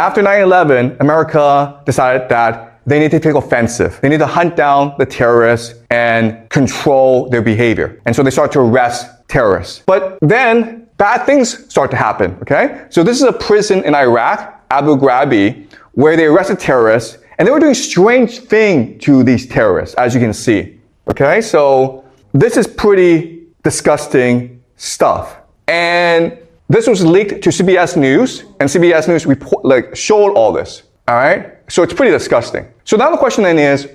After 9/11, America decided that they need to take offensive. They need to hunt down the terrorists and control their behavior. And so they start to arrest terrorists. But then bad things start to happen, okay? So this is a prison in Iraq, Abu Ghraib, where they arrested terrorists, and they were doing strange things to these terrorists, as you can see, okay? So this is pretty disgusting stuff. And this was leaked to CBS News, and CBS News showed all this, all right? So it's pretty disgusting. So now the question then is,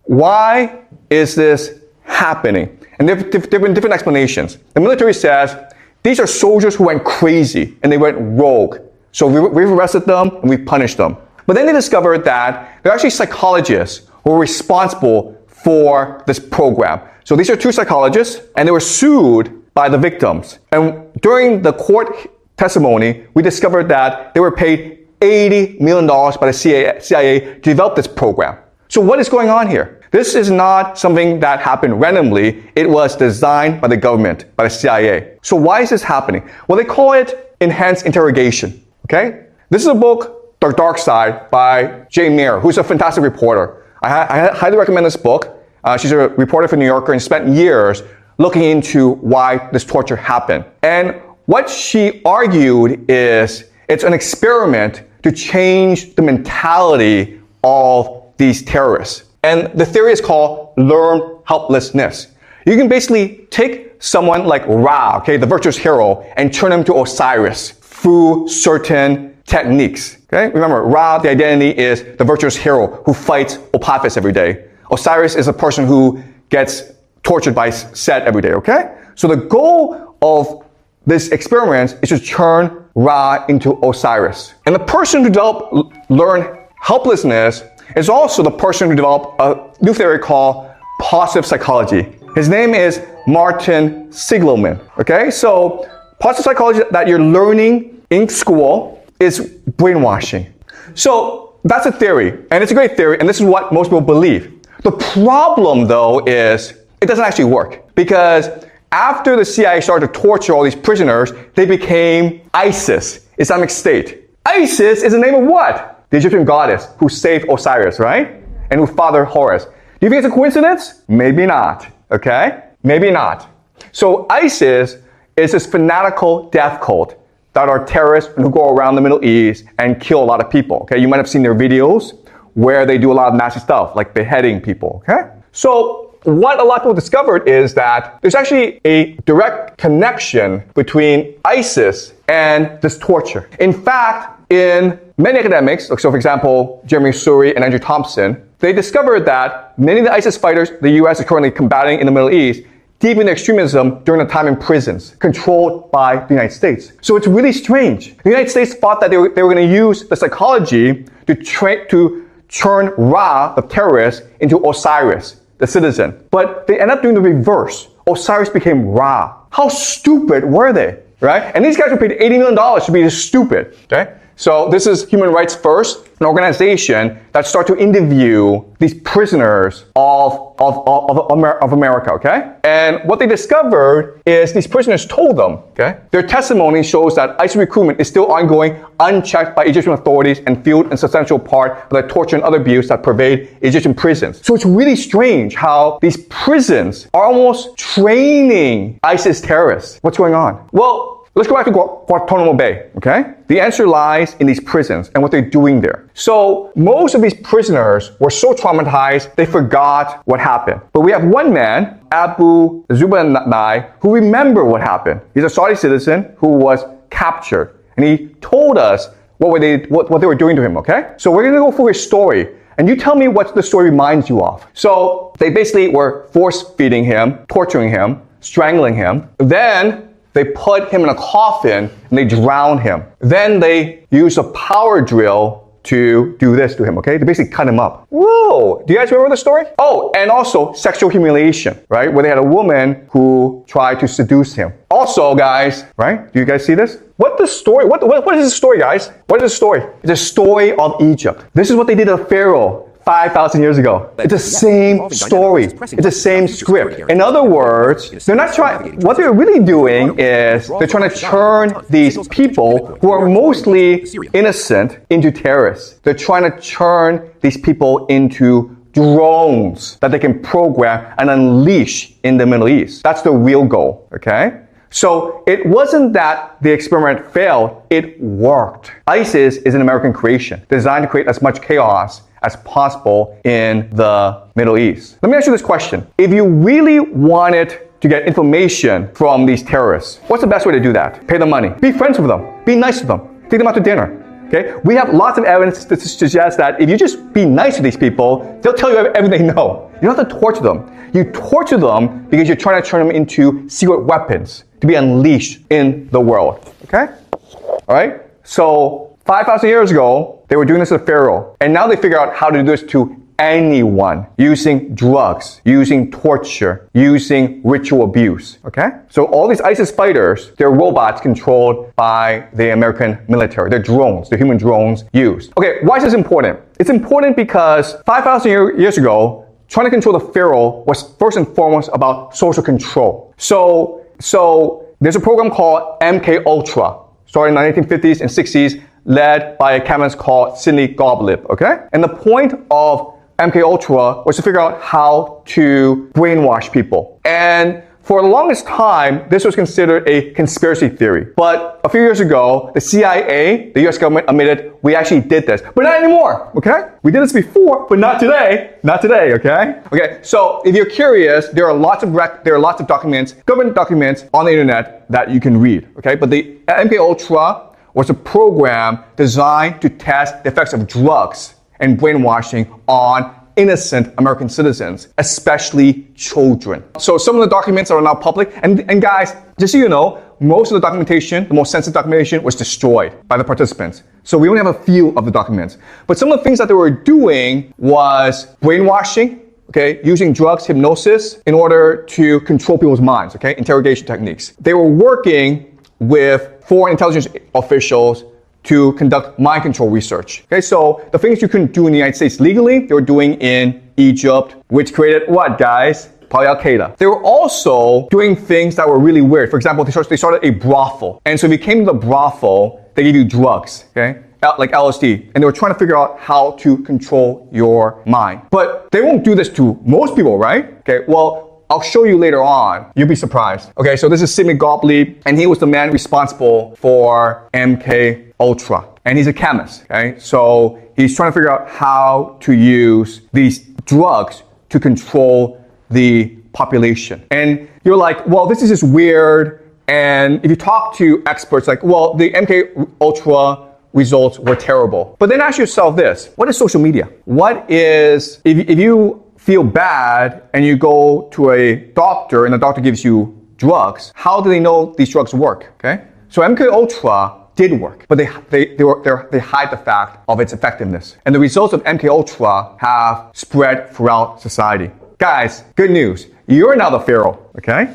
why is this happening? And there have been different explanations. The military says, these are soldiers who went crazy, and they went rogue. So we've arrested them, and we punished them. But then they discovered that they're actually psychologists who were responsible for this program. So these are two psychologists, and they were sued by the victims. And during the court testimony, we discovered that they were paid $80 million by the CIA to develop this program. So what is going on here? This is not something that happened randomly. It was designed by the government, by the CIA. So why is this happening? Well, they call it enhanced interrogation, okay? This is a book, The Dark Side, by Jay Mayer, who's a fantastic reporter. I highly recommend this book. She's a reporter for New Yorker and spent years looking into why this torture happened. And what she argued is it's an experiment to change the mentality of these terrorists. And the theory is called learned helplessness. You can basically take someone like Ra, okay, the virtuous hero, and turn him to Osiris through certain techniques. Okay? Remember, Ra, the identity, is the virtuous hero who fights Apophis every day. Osiris is a person who gets tortured by Set every day, okay? So the goal of this experiment is to turn Ra into Osiris. And the person who developed learned helplessness is also the person who developed a new theory called positive psychology. His name is Martin Seligman, okay? So positive psychology that you're learning in school is brainwashing. So that's a theory, and it's a great theory, and this is what most people believe. The problem, though, is it doesn't actually work, because after the CIA started to torture all these prisoners, they became ISIS, Islamic State. ISIS is the name of what? The Egyptian goddess who saved Osiris, right? And who fathered Horus. Do you think it's a coincidence? Maybe not, okay? Maybe not. So ISIS is this fanatical death cult that are terrorists who go around the Middle East and kill a lot of people, okay? You might have seen their videos where they do a lot of nasty stuff, like beheading people, okay? So what a lot of people discovered is that there's actually a direct connection between ISIS and this torture. In fact, in many academics, so for example, Jeremy Suri and Andrew Thompson, they discovered that many of the ISIS fighters the US is currently combating in the Middle East deepened their extremism during the time in prisons, controlled by the United States. So it's really strange. The United States thought that they were going to use the psychology to turn Ra, the terrorist, into Osiris, the citizen. But they ended up doing the reverse. Osiris became Ra. How stupid were they, right? And these guys were paid $80 million to be this stupid, okay? So this is Human Rights First, an organization that starts to interview these prisoners of America, okay? And what they discovered is these prisoners told them, okay? Their testimony shows that ISIS recruitment is still ongoing, unchecked by Egyptian authorities, and fueled in substantial part by the torture and other abuse that pervade Egyptian prisons. So it's really strange how these prisons are almost training ISIS terrorists. What's going on? Well, let's go back to Guantanamo Bay, okay? The answer lies in these prisons and what they're doing there. So most of these prisoners were so traumatized, they forgot what happened. But we have one man, Abu Zubaydah, who remembered what happened. He's a Saudi citizen who was captured. And he told us what they were doing to him, okay? So we're gonna go through his story. And you tell me what the story reminds you of. So they basically were force-feeding him, torturing him, strangling him. Then they put him in a coffin and they drowned him. Then they used a power drill to do this to him, okay? They basically cut him up. Whoa! Do you guys remember the story? Oh, and also sexual humiliation, right? Where they had a woman who tried to seduce him. Also, guys, right? Do you guys see this? What is the story, guys? What is the story? It's a story of Egypt. This is what they did to Pharaoh. 5,000 years ago. It's the same story. It's the same script. In other words, they're not trying, what they're really doing is they're trying to turn these people who are mostly innocent into terrorists. They're trying to turn these people into drones that they can program and unleash in the Middle East. That's the real goal, okay? So it wasn't that the experiment failed, it worked. ISIS is an American creation designed to create as much chaos as possible in the Middle East. Let me ask you this question. If you really wanted to get information from these terrorists, what's the best way to do that? Pay them money. Be friends with them. Be nice to them. Take them out to dinner. Okay? We have lots of evidence to suggest that if you just be nice to these people, they'll tell you everything they know. You don't have to torture them. You torture them because you're trying to turn them into secret weapons to be unleashed in the world. Okay? Alright? So 5,000 years ago, they were doing this to Pharaoh. And now they figure out how to do this to anyone using drugs, using torture, using ritual abuse. Okay? So all these ISIS fighters, they're robots controlled by the American military. They're drones, they're human drones used. Okay, why is this important? It's important because 5,000 years ago, trying to control the Pharaoh was first and foremost about social control. So there's a program called MK Ultra, started in the 1950s and 60s, led by a chemist called Sidney Gottlieb, okay? And the point of MK Ultra was to figure out how to brainwash people. And for the longest time, this was considered a conspiracy theory. But a few years ago, the CIA, the US government, admitted we actually did this. But not anymore, okay? We did this before, but not today. Not today, okay? Okay, so if you're curious, there are lots of documents, government documents on the internet that you can read, okay? But the MK Ultra was a program designed to test the effects of drugs and brainwashing on innocent American citizens, especially children. So some of the documents are now public, and guys, just so you know, most of the documentation, the most sensitive documentation, was destroyed by the participants. So we only have a few of the documents. But some of the things that they were doing was brainwashing, okay, using drugs, hypnosis, in order to control people's minds, okay, interrogation techniques. They were working with foreign intelligence officials to conduct mind control research. Okay, so the things you couldn't do in the United States legally, they were doing in Egypt, which created what, guys? Probably Al-Qaeda. They were also doing things that were really weird. For example, they started a brothel. And so if you came to the brothel, they give you drugs, okay? Like LSD. And they were trying to figure out how to control your mind. But they won't do this to most people, right? Okay, well, I'll show you later on. You'll be surprised. Okay, so this is Sidney Gottlieb, and he was the man responsible for MK Ultra. And he's a chemist, okay? So he's trying to figure out how to use these drugs to control the population. And you're like, well, this is just weird. And if you talk to experts, like, well, the MK Ultra results were terrible. But then ask yourself this, what is social media? What is, if you feel bad and you go to a doctor and the doctor gives you drugs, how do they know these drugs work, okay? So MK Ultra did work, but they hide the fact of its effectiveness. And the results of MK Ultra have spread throughout society. Guys, good news. You're now the Pharaoh, okay?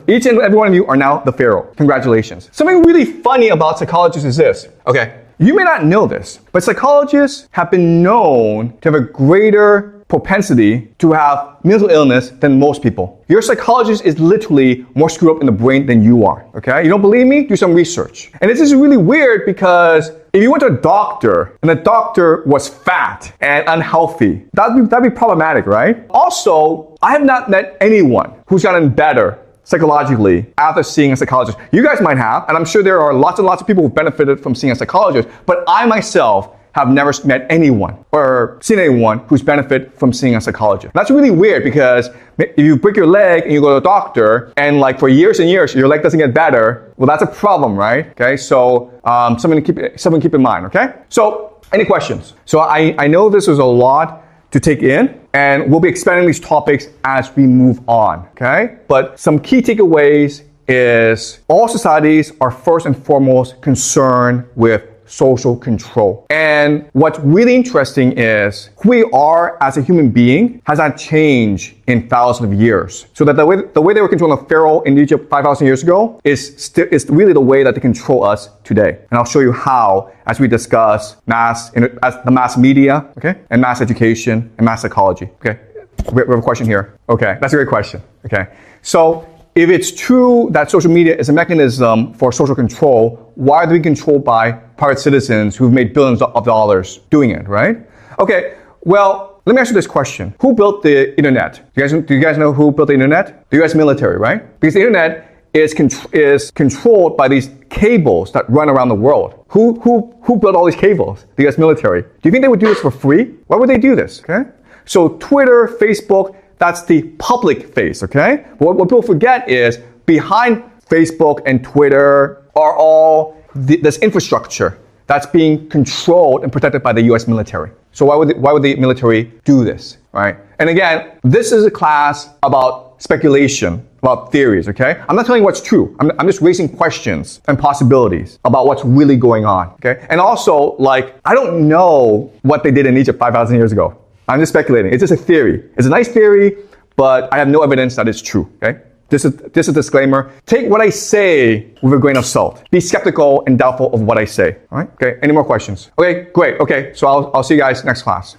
Each and every one of you are now the Pharaoh. Congratulations. Something really funny about psychologists is this, okay? You may not know this, but psychologists have been known to have a greater propensity to have mental illness than most people. Your psychologist is literally more screwed up in the brain than you are, okay? You don't believe me? Do some research. And this is really weird because if you went to a doctor and the doctor was fat and unhealthy, that'd be problematic, right? Also, I have not met anyone who's gotten better psychologically after seeing a psychologist. You guys might have, and I'm sure there are lots and lots of people who benefited from seeing a psychologist, but I myself have never met anyone or seen anyone who's benefited from seeing a psychologist. That's really weird because if you break your leg and you go to a doctor and like for years and years your leg doesn't get better, well, that's a problem, right? Okay, so something to keep in mind, okay? So any questions? So I know this was a lot to take in, and we'll be expanding these topics as we move on, okay? But some key takeaways is all societies are first and foremost concerned with social control. And what's really interesting is who we are as a human being has not changed in thousands of years. So that the way they were controlling the Pharaoh in Egypt 5,000 years ago is really the way that they control us today. And I'll show you how as we discuss the mass media, okay, and mass education and mass psychology. Okay, we have a question here. Okay, that's a great question. Okay, so if it's true that social media is a mechanism for social control, why are they being controlled by private citizens who've made billions of dollars doing it, right? Okay, well, let me ask you this question. Who built the internet? Do you guys know who built the internet? The US military, right? Because the internet is controlled by these cables that run around the world. Who built all these cables? The US military. Do you think they would do this for free? Why would they do this, okay? So Twitter, Facebook, that's the public face, okay? But what people forget is behind Facebook and Twitter are all this infrastructure that's being controlled and protected by the US military. So why would the military do this, right? And again, this is a class about speculation, about theories, okay? I'm not telling you what's true. I'm just raising questions and possibilities about what's really going on, okay? And also, like, I don't know what they did in Egypt 5,000 years ago. I'm just speculating. It's just a theory. It's a nice theory, but I have no evidence that it's true, okay? This is a disclaimer. Take what I say with a grain of salt. Be skeptical and doubtful of what I say, all right? Okay, any more questions? Okay, great. Okay, so I'll see you guys next class.